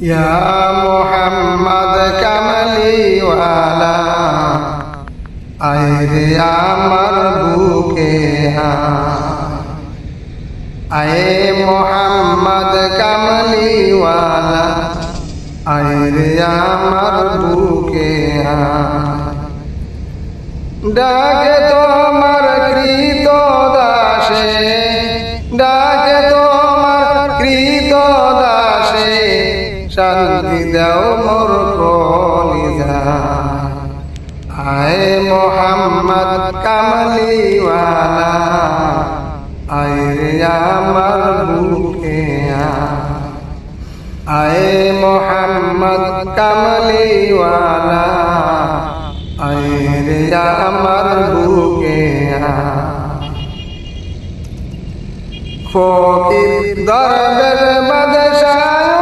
ইয়া মোহাম্মদ কামলিওয়ালা আয় রে আমার বুকে আয় মোহাম্মদ কামলিওয়ালা আয় রে আমার বুকে ডাকে তোমার কৃত দাসে ডাকে তোমার কৃত দাসে শান্তি দাও মোর কলিজা আয় মোহাম্মদ কামলিওয়ালা আয় রে আমার বুকে আয় মোহাম্মদ কামলিওয়ালা আয় রে আমার বুকে ফকির দরবেশ বাদশাহী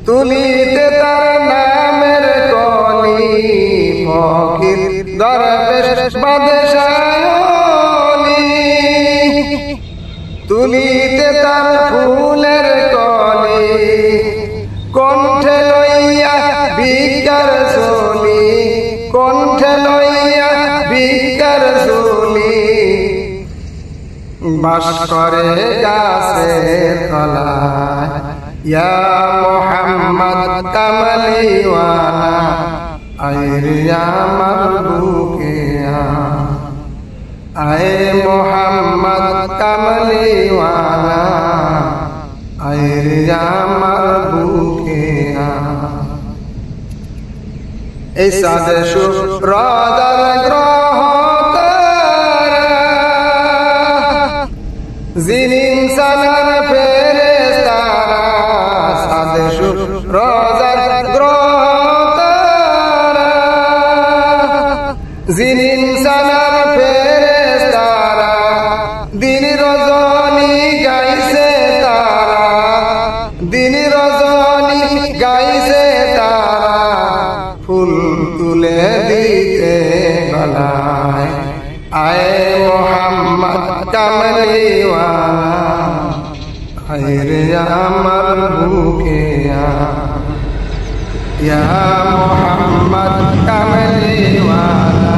তুলিতে তার নামের কলি ফকির দরবেশ বাদশাহী তুলিতে তার ফুলের কলি কণ্ঠে লইয়া ভিক্ষার ঝুলি কণ্ঠে লইয়া ভিক্ষার ঝুলি বাস করে গাছের তলায় ইয়া মোহাম্মদ কামলিওয়ালা আয় রে আমার বুকে আয় মোহাম্মদ কামলিওয়ালা আয় রে আমার বুকে এই সাদে সুরদার গ্রহ যিনি ইনসানের ফেরেশতারা সাদে সুরদার গ্রহ যিনি ইনসানের ফেরেশতারা দিন রজনী গাইছে তারা দিন রজনী গাইছে তারা ফুল তুলে দিতে গলায় আয় মোহাম্মদ কামলিওয়ালা আয় রে আমার বুকে ইয়া মোহাম্মদ কামলিওয়ালা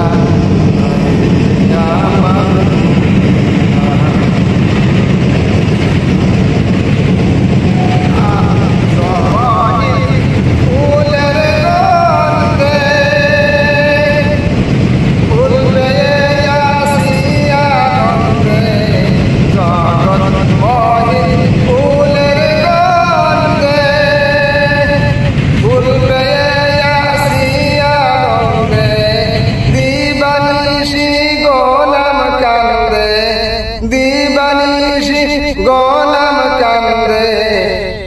দিবানিশি গোলাম কান্দে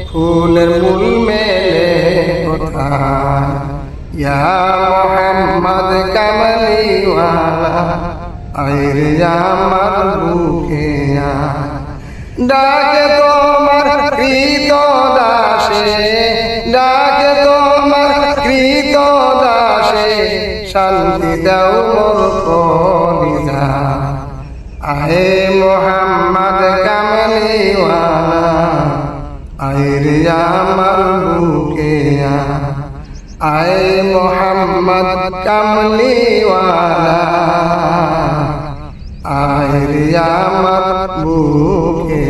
ফুলের মূল মেলে কোথায় ইয়া মোহাম্মদ কামলিওয়ালা আয় রে আমার বুকে ডাকে তোমার কৃত দাসে ডাকে তোমার কৃত দাসে শান্তি দাও মোর কলিজা আয় মোহাম্মদ কামলিওয়ালা আয় রে আমার বুকে আয় মোহাম্মদ কামলিওয়ালা আয় রে আমার বুকে